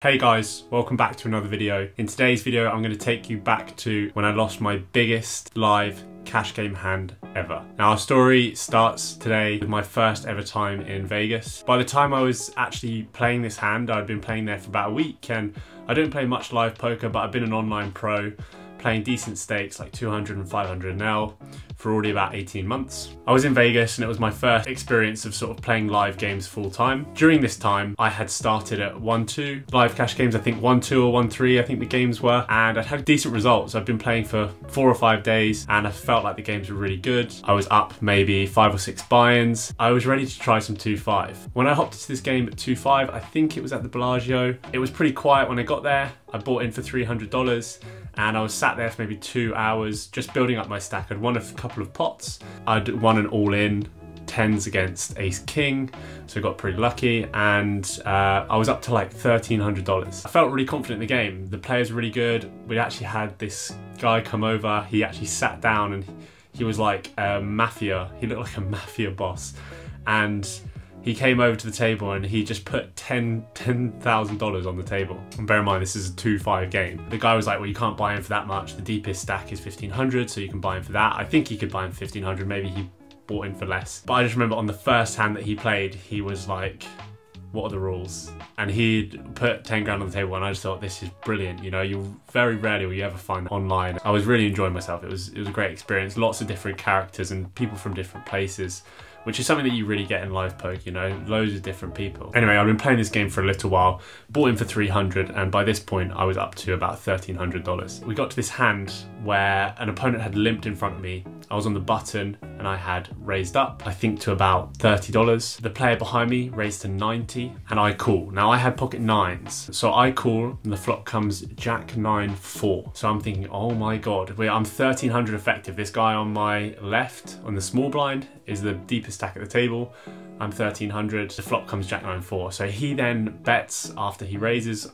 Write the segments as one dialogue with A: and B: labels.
A: Hey guys, welcome back to another video. In today's video, I'm going to take you back to when I lost my biggest live cash game hand ever. Now our story starts today with my first ever time in Vegas. By the time I was actually playing this hand, I'd been playing there for about a week, and I don't play much live poker, but I've been an online pro playing decent stakes like 200 and 500 now for already about 18 months. I was in Vegas and it was my first experience of sort of playing live games full time. During this time, I had started at 1-2 live cash games, I think 1-2 or 1-3 I think the games were, and I'd had decent results. I've been playing for 4 or 5 days and I felt like the games were really good. I was up maybe 5 or 6 buy-ins. I was ready to try some 2-5. When I hopped into this game at 2-5, I think it was at the Bellagio. It was pretty quiet when I got there. I bought in for $300 and I was sat there for maybe 2 hours just building up my stack. I'd won a couple of pots. I'd won an all-in 10s against ace king, so I got pretty lucky, and I was up to like $1,300. I felt really confident in the game. The players were really good. We actually had this guy come over. He actually sat down and he was like a mafia. He looked like a mafia boss, and he came over to the table and he just put $10,000 on the table. And bear in mind, this is a 2-5 game. The guy was like, well, you can't buy in for that much. The deepest stack is 1,500, so you can buy in for that. I think he could buy in for 1,500, maybe he bought in for less. But I just remember on the first hand that he played, he was like, what are the rules? And he'd put 10 grand on the table and I just thought, this is brilliant. You know, you very rarely will you ever find that online. I was really enjoying myself. It was a great experience. Lots of different characters and people from different places, which is something that you really get in live poker, you know, loads of different people. Anyway, I've been playing this game for a little while, bought in for 300, and by this point I was up to about $1,300. We got to this hand where an opponent had limped in front of me. I was on the button and I had raised up, I think to about $30. The player behind me raised to 90 and I call. Now I had pocket nines, so I call and the flop comes Jack 9-4. So I'm thinking, oh my God, I'm 1,300 effective. This guy on my left on the small blind is the deepest stack at the table. I'm 1,300, the flop comes Jack 9-4. So he then bets after he raises,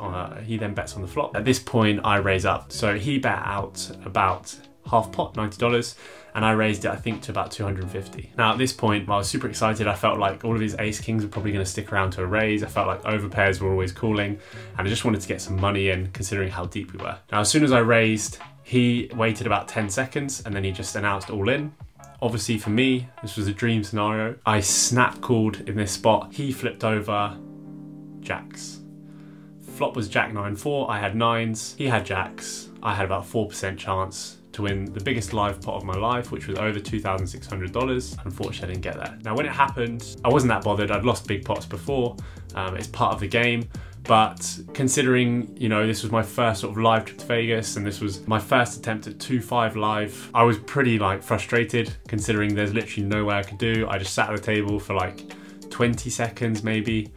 A: he then bets on the flop. At this point I raise up. So he bet out about half pot, $90, and I raised it I think to about 250. Now at this point I was super excited. I felt like all of his ace kings were probably going to stick around to a raise. I felt like overpairs were always calling and I just wanted to get some money in considering how deep we were. Now as soon as I raised, he waited about 10 seconds and then he just announced all in. Obviously for me, this was a dream scenario. I snap called in this spot. He flipped over jacks. Flop was Jack 9-4, I had nines, he had jacks. I had about 4% chance to win the biggest live pot of my life, which was over $2,600. Unfortunately, I didn't get that. Now, when it happened, I wasn't that bothered. I'd lost big pots before. It's part of the game. But considering, you know, this was my first sort of live trip to Vegas and this was my first attempt at 2-5 live, I was pretty like frustrated considering there's literally no way I could do. I just sat at the table for like 20 seconds maybe,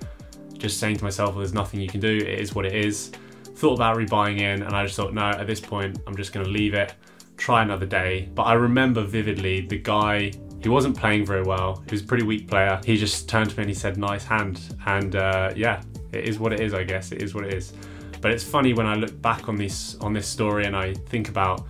A: just saying to myself, well, there's nothing you can do. It is what it is. Thought about rebuying in and I just thought, no, at this point, I'm just gonna leave it, try another day. But I remember vividly the guy, he wasn't playing very well. He was a pretty weak player. He just turned to me and he said, nice hand. And yeah, it is what it is, I guess. It is what it is. But it's funny when I look back on this story and I think about,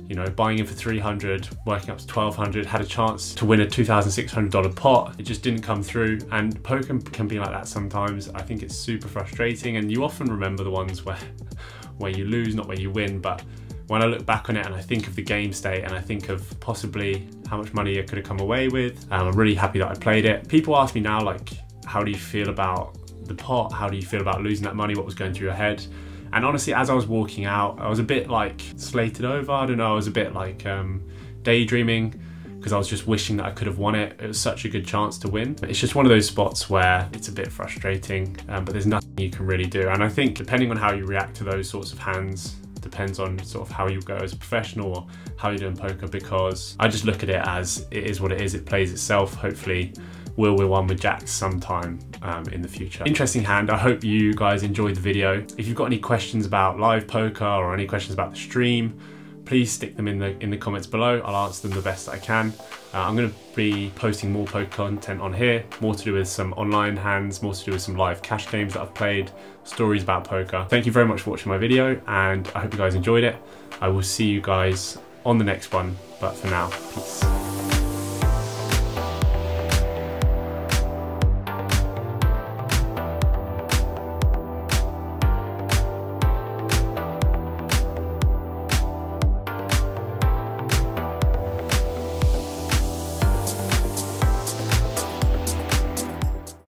A: you know, buying in for 300, working up to 1,200, had a chance to win a $2,600 pot. It just didn't come through, and poker can be like that sometimes. I think it's super frustrating, and you often remember the ones where you lose, not where you win. But when I look back on it and I think of the game state and I think of possibly how much money I could have come away with, I'm really happy that I played it. People ask me now, like, how do you feel about the pot? How do you feel about losing that money? What was going through your head? And honestly, as I was walking out, I was a bit like slated over. I don't know, I was a bit like daydreaming because I was just wishing that I could have won it. It was such a good chance to win. It's just one of those spots where it's a bit frustrating, but there's nothing you can really do. And I think depending on how you react to those sorts of hands, depends on sort of how you go as a professional or how you do in poker, because I just look at it as it is what it is. It plays itself. Hopefully we'll win one with jacks sometime in the future. Interesting hand. I hope you guys enjoyed the video. If you've got any questions about live poker or any questions about the stream, please stick them in the comments below. I'll answer them the best that I can. I'm going to be posting more poker content on here, more to do with some online hands, more to do with some live cash games that I've played, stories about poker. Thank you very much for watching my video, and I hope you guys enjoyed it. I will see you guys on the next one, but for now, peace.